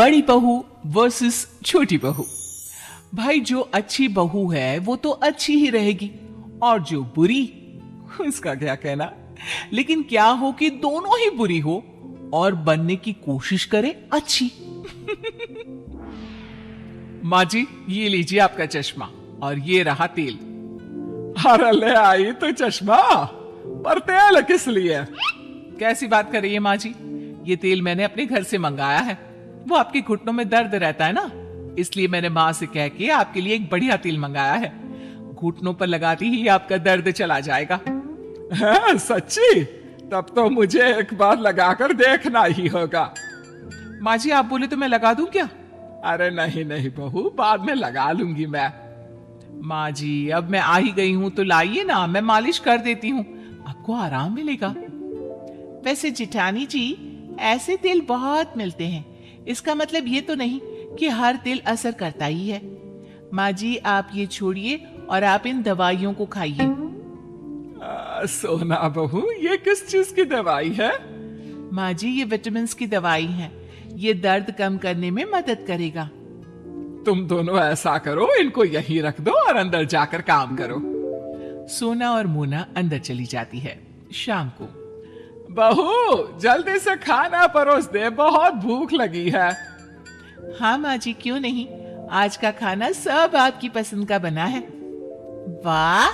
बड़ी बहू वर्सेस छोटी बहू। भाई जो अच्छी बहू है वो तो अच्छी ही रहेगी, और जो बुरी उसका क्या कहना। लेकिन क्या हो कि दोनों ही बुरी हो और बनने की कोशिश करे अच्छी। माँ जी ये लीजिए आपका चश्मा, और ये रहा तेल। अरे ले आई तो चश्मा, पर तेल किस लिए? कैसी बात कर रही है माँ जी, ये तेल मैंने अपने घर से मंगाया है। वो आपके घुटनों में दर्द रहता है ना, इसलिए मैंने माँ से कह के आपके लिए एक बढ़िया तेल मंगाया है। घुटनों पर लगाती ही आपका दर्द चला जाएगा। है सच्ची? तब तो मुझे एक बार लगाकर देखना ही होगा। माँ जी आप बोले तो मैं लगा दूं क्या? अरे नहीं नहीं बहू, बाद में लगा लूंगी मैं। माँ जी अब मैं आ ही गई हूं तो लाइए ना, मैं मालिश कर देती हूँ, आपको आराम मिलेगा। वैसे जिठानी जी ऐसे तेल बहुत मिलते हैं, इसका मतलब ये तो नहीं कि हर तेल असर करता ही है। माँ जी आप ये छोड़िए और आप इन दवाइयों को खाइए। सोना बहू ये किस चीज की दवाई है? माँ जी ये विटामिन की दवाई है, ये दर्द कम करने में मदद करेगा। तुम दोनों ऐसा करो, इनको यहीं रख दो और अंदर जाकर काम करो। सोना और मोना अंदर चली जाती है। शाम को बहू जल्दी से खाना परोस दे, बहुत भूख लगी है। हाँ माँ जी क्यों नहीं, आज का खाना सब आपकी पसंद का बना है। वाह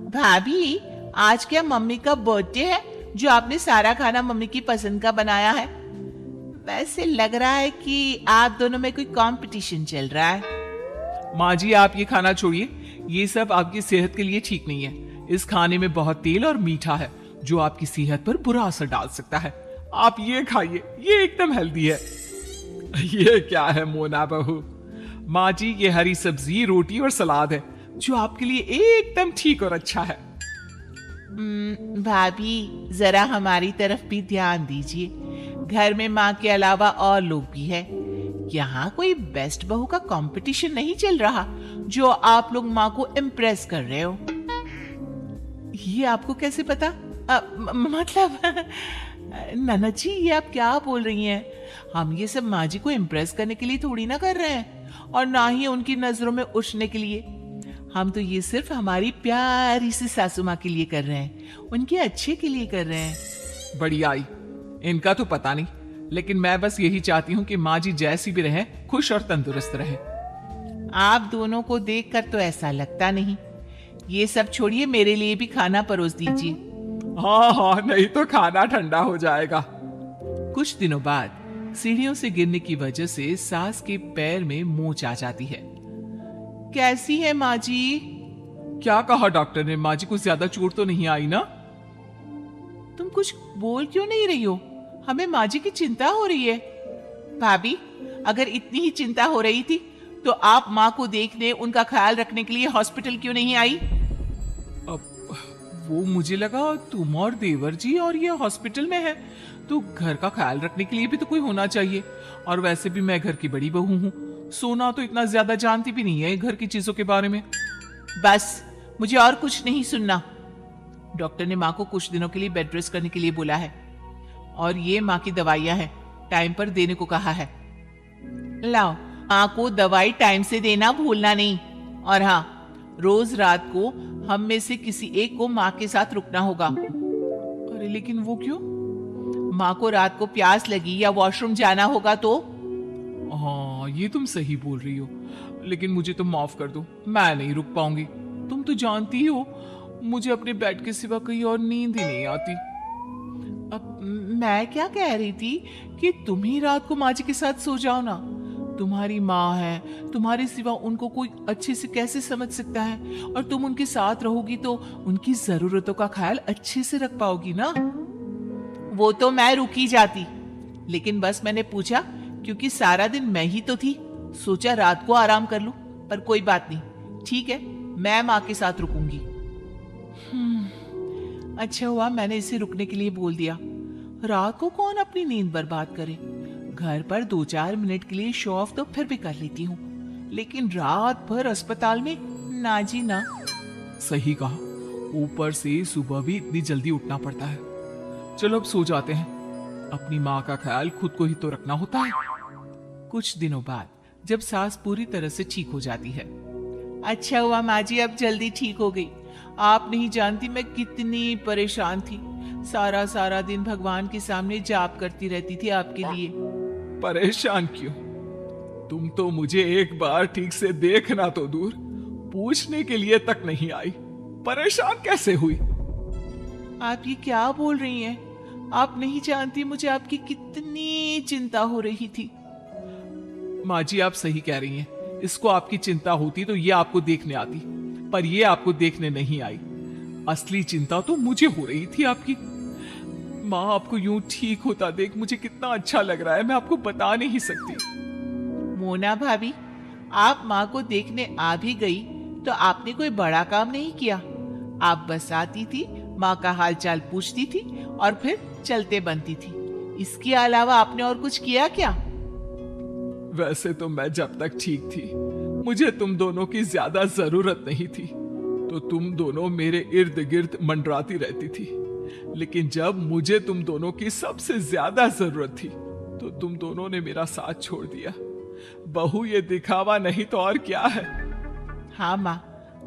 भाभी, आज क्या मम्मी का बर्थडे है जो आपने सारा खाना मम्मी की पसंद का बनाया है? वैसे लग रहा है कि आप दोनों में कोई कंपटीशन चल रहा है। माँ जी आप ये खाना छोड़िए, ये सब आपकी सेहत के लिए ठीक नहीं है। इस खाने में बहुत तेल और मीठा है जो आपकी सेहत पर बुरा असर डाल सकता है। आप ये खाइए, ये एकदम हेल्दी है। ये क्या है मोना बहू? माँ जी ये हरी सब्जी, रोटी और सलाद है जो आपके लिए एकदम ठीक और अच्छा है। भाभी जरा हमारी तरफ भी ध्यान दीजिए, घर में माँ के अलावा और लोग भी है। यहाँ कोई बेस्ट बहू का कंपटीशन नहीं चल रहा जो आप लोग माँ को इम्प्रेस कर रहे हो। ये आपको कैसे पता? मतलब नाना जी ये आप क्या बोल रही हैं? हम ये सब माँ जी को इम्प्रेस करने के लिए थोड़ी ना कर रहे हैं, और ना ही उनकी नजरों में उठने के लिए। हम तो ये सिर्फ हमारी प्यारी सी सासू माँ के लिए कर रहे हैं, उनके अच्छे के लिए कर रहे हैं। बढ़िया आई, इनका तो पता नहीं, लेकिन मैं बस यही चाहती हूँ कि माँ जी जैसी भी रहे खुश और तंदुरुस्त रहे। आप दोनों को देखकर तो ऐसा लगता नहीं। ये सब छोड़िए, मेरे लिए भी खाना परोस दीजिए। हाँ हाँ, नहीं तो खाना ठंडा हो जाएगा। कुछ दिनों बाद सीढ़ियों से गिरने की वजह से सास के पैर में मोच आ जाती है। कैसी है माँ जी? क्या कहा डॉक्टर ने? माँ जी को ज्यादा चोट तो नहीं आई ना? तुम कुछ बोल क्यों नहीं रही हो? हमें माँ जी की चिंता हो रही है। भाभी अगर इतनी ही चिंता हो रही थी तो आप माँ को देखने, उनका ख्याल रखने के लिए हॉस्पिटल क्यों नहीं आई? अब वो मुझे लगा तुम और देवर जी और ये हॉस्पिटल में है, तो घर का ख्याल रखने के लिए भी तो कोई होना चाहिए। और वैसे भी मैं घर की बड़ी बहू हूँ, सोना तो इतना ज्यादा जानती भी नहीं है घर की चीजों के बारे में। बस मुझे और कुछ नहीं सुनना। डॉक्टर ने माँ को कुछ दिनों के लिए बेड रेस्ट करने के लिए बोला है, और ये माँ की दवाइयाँ हैं, टाइम पर देने को कहा है। लाओ, माँ को दवाई टाइम से देना भूलना नहीं। और हाँ, रोज रात को हम में से किसी एक को माँ के साथ रुकना होगा। अरे लेकिन वो क्यों? माँ को रात को प्यास लगी या वॉशरूम जाना होगा तो? हाँ ये तुम सही बोल रही हो, लेकिन मुझे तो माफ कर दो, मैं नहीं रुक पाऊंगी। तुम तो जानती ही हो मुझे अपने बेड के सिवा कहीं और नींद ही नहीं आती। अब मैं क्या कह रही थी कि तुम ही रात को माँ जी के साथ सो जाओ ना। तुम्हारी माँ है, तुम्हारे सिवा उनको कोई अच्छे से कैसे समझ सकता है, और तुम उनके साथ रहोगी तो उनकी जरूरतों का ख्याल अच्छे से रख पाओगी ना। वो तो मैं रुक ही जाती, लेकिन बस मैंने पूछा क्योंकि सारा दिन मैं ही तो थी, सोचा रात को आराम कर लूं। पर कोई बात नहीं, ठीक है, मैं माँ के साथ रुकूंगी। अच्छा हुआ मैंने इसे रुकने के लिए बोल दिया। रात को कौन अपनी नींद बर्बाद करे? घर पर 2-4 मिनट के लिए शो ऑफ तो फिर भी कर लेती हूँ, लेकिन रात भर अस्पताल में ना जी ना। सही कहा, ऊपर से सुबह भी इतनी जल्दी उठना पड़ता है। चलो अब सो जाते हैं, अपनी माँ का ख्याल खुद को ही तो रखना होता है। कुछ दिनों बाद जब सास पूरी तरह से ठीक हो जाती है। अच्छा हुआ माँ जी, अब जल्दी ठीक हो गई। आप नहीं जानती मैं कितनी परेशान थी। सारा सारा दिन भगवान के सामने जाप करती रहती थी आपके लिए। परेशान क्यों? तुम तो मुझे एक बार ठीक से देखना तो दूर, पूछने के लिए तक नहीं आई। परेशान कैसे हुई? आप ये क्या बोल रही हैं? आप नहीं जानती मुझे आपकी कितनी चिंता हो रही थी। माँ जी, आप सही कह रही हैं। इसको आपकी चिंता होती तो ये आपको देखने आती, पर ये आपको देखने नहीं आई। असली चिंता तो मुझे हो रही थी आपकी। माँ, आपको यूं ठीक होता देख मुझे कितना अच्छा लग रहा है, मैं आपको बता नहीं सकती। मोना भाभी, आप माँ को देखने आ भी गई तो आपने कोई बड़ा काम नहीं किया। आप बस आती थी, माँ का हाल चाल पूछती थी और फिर चलते बनती थी। इसके अलावा आपने और कुछ किया क्या? वैसे तो मैं जब तक ठीक थी मुझे तुम दोनों की ज्यादा जरूरत नहीं थी, तो तुम दोनों मेरे इर्द गिर्द मंडराती रहती थी। लेकिन जब मुझे तुम दोनों की सबसे ज्यादा जरूरत थी तो तुम दोनों ने मेरा साथ छोड़ दिया। बहू, ये दिखावा नहीं तो और क्या है? हाँ माँ,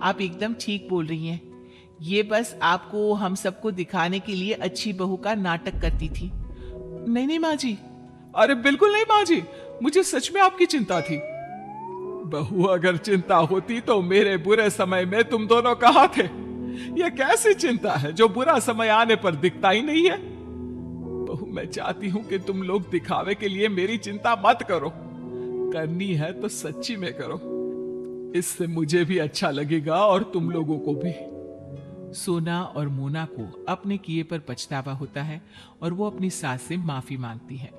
आप एकदम ठीक बोल रही हैं। ये बस आपको हम सबको दिखाने के लिए अच्छी बहू का नाटक करती थी। नहीं नहीं माँ जी, अरे बिल्कुल नहीं माँ जी, मुझे सच में आपकी चिंता थी। बहू, अगर चिंता होती तो मेरे बुरे समय में तुम दोनों कहाँ थे? यह कैसी चिंता है जो बुरा समय आने पर दिखता ही नहीं है? बहू, मैं चाहती हूं कि तुम लोग दिखावे के लिए मेरी चिंता मत करो। करनी है तो सच्ची में करो, इससे मुझे भी अच्छा लगेगा और तुम लोगों को भी। सोना और मोना को अपने किए पर पछतावा होता है और वो अपनी सास से माफी मांगती है।